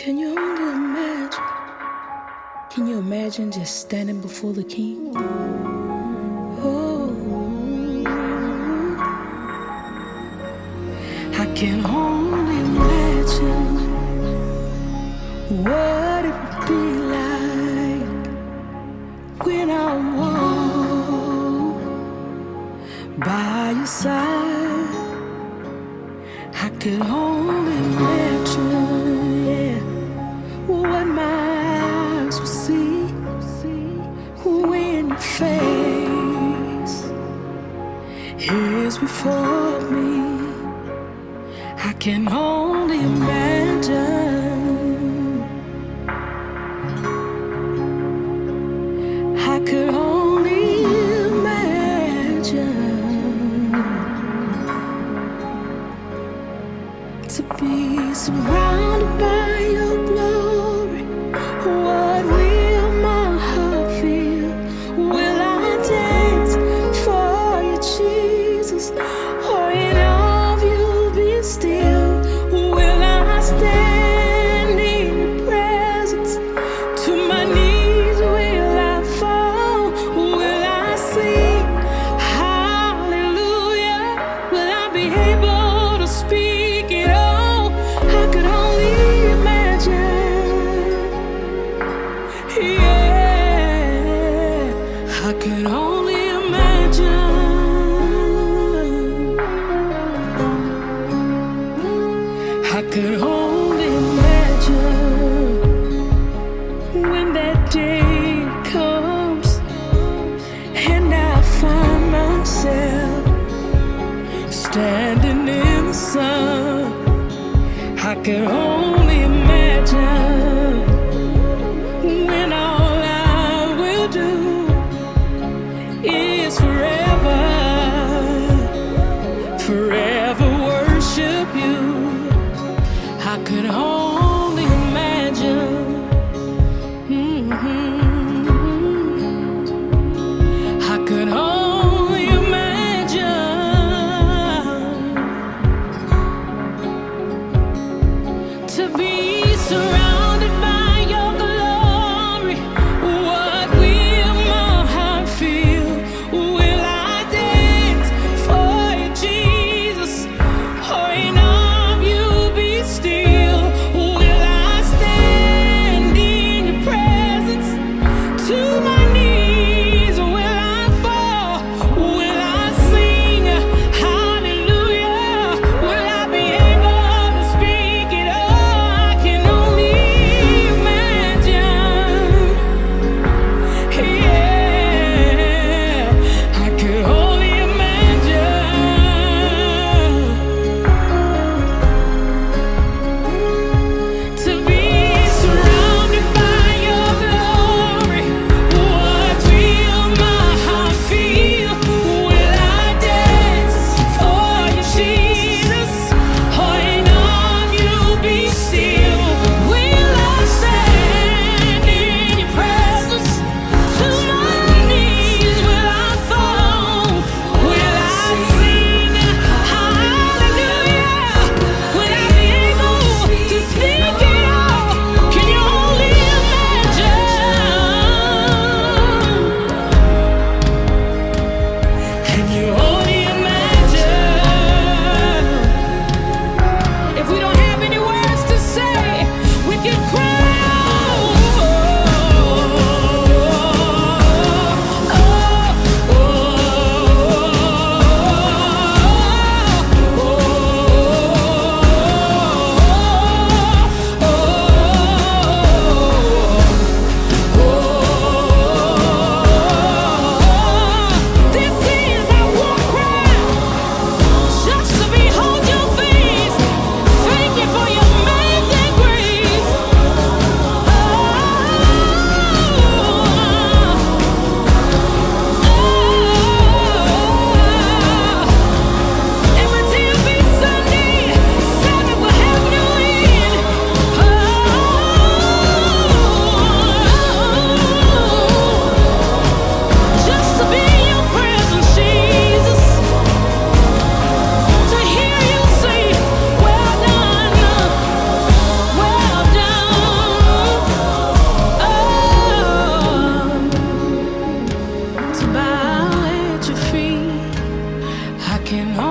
Can you only imagine? Can you imagine just standing before the King? Oh, I can only imagine what it would be like when I walk by your side. I could only imagine, yeah, what my eyes will see when your face is before me. I can only imagine. I could only imagine to be surrounded by your glory. What will my heart feel? Will I dance for you, Jesus? Or in awe of you be still? Will I stand in your presence? To my knees will I fall? Will I sing hallelujah? Will I be able to speak it all? I could only imagine. Yeah, I could only imagine. I could only imagine when that day comes and I find myself standing in the sun. I could only imagine when all I will do is forever worship you. I could only imagine. I could only imagine to be surrounded by your glory. What will my heart feel? Will I dance for you, Jesus? Or in awe of you be still? Will I stand in your presence? To my knees will I fall? Will I sing hallelujah? Will I be able to speak it all? I can only can